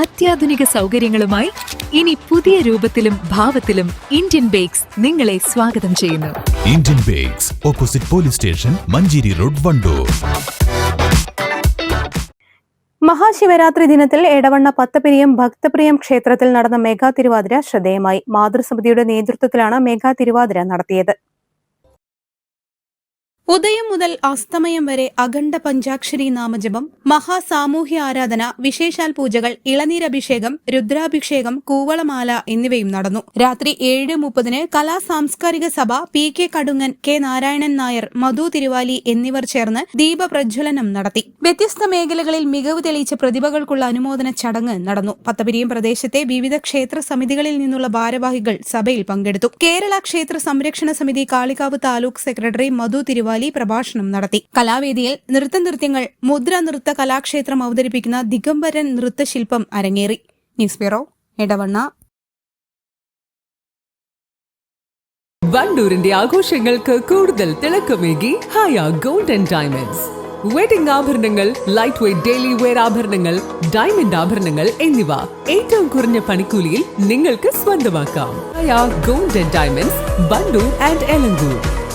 അത്യാധുനിക സൗകര്യങ്ങളുമായി ഇനി പുതിയ രൂപത്തിലും ഭാവത്തിലും ഇന്ത്യൻ ബേക്സ് നിങ്ങളെ സ്വാഗതം ചെയ്യുന്നു. Indian bakes, opposite police station, Manjeri road, Wandoor. Mahashivratri ദിനത്തിൽ എടവണ്ണ പത്തപിരിയം ഭക്തപ്രിയം ക്ഷേത്രത്തിൽ നടന്ന മെഗാ തിരുവാതിര ശ്രദ്ധേയമായി. മാതൃസമിതിയുടെ നേതൃത്വത്തിലാണ് മെഗാ തിരുവാതിര നടത്തിയത്. ഉദയം മുതൽ അസ്തമയം വരെ അഖണ്ഡ പഞ്ചാക്ഷരി നാമജപം, മഹാസാമൂഹ്യ ആരാധന, വിശേഷാൽ പൂജകൾ, ഇളനീരഭിഷേകം, രുദ്രാഭിഷേകം, കൂവളമാല എന്നിവയും നടന്നു. രാത്രി 7:30 കലാ സാംസ്കാരിക സഭ, പി.കെ. കടുങ്ങൻ, കെ. നാരായണൻ നായർ, മധു തിരുവാലി എന്നിവർ ചേർന്ന് ദീപപ്രജ്വലനം നടത്തി. വ്യത്യസ്ത മേഖലകളിൽ മികവ് തെളിയിച്ച പ്രതിഭകൾക്കുള്ള അനുമോദന ചടങ്ങ് നടന്നു. പത്തപിരിയം പ്രദേശത്തെ വിവിധ ക്ഷേത്ര സമിതികളിൽ നിന്നുള്ള ഭാരവാഹികൾ സഭയിൽ പങ്കെടുത്തു. കേരള ക്ഷേത്ര സംരക്ഷണ സമിതി കാളികാവ് താലൂക്ക് സെക്രട്ടറി മധു തിരുവാലി പ്രഭാഷണം നടത്തി. കലാവേദിയിൽ നൃത്തനൃത്യങ്ങൾ, മുദ്ര നൃത്ത കലാക്ഷേത്രം അവതരിപ്പിക്കുന്ന ദിഗംബരൻ നൃത്തശില്പം അരങ്ങേറി. News bureau, Edavanna. വണ്ടൂരിന്റെ ആഘോഷങ്ങൾക്ക് കൂടുതൽ തിളക്കമേകി Haya gold and diamonds. Wedding ആഭരണങ്ങൾ, ലൈറ്റ് വെയ്റ്റ് ഡെയിലി വെയർ ആഭരണങ്ങൾ, ഡയമണ്ട് ആഭരണങ്ങൾ എന്നിവ ഏറ്റവും കുറഞ്ഞ പണിക്കൂലിയിൽ നിങ്ങൾക്ക് സ്വന്തമാക്കാം. Haya gold and diamonds, Wandoor and Elankur.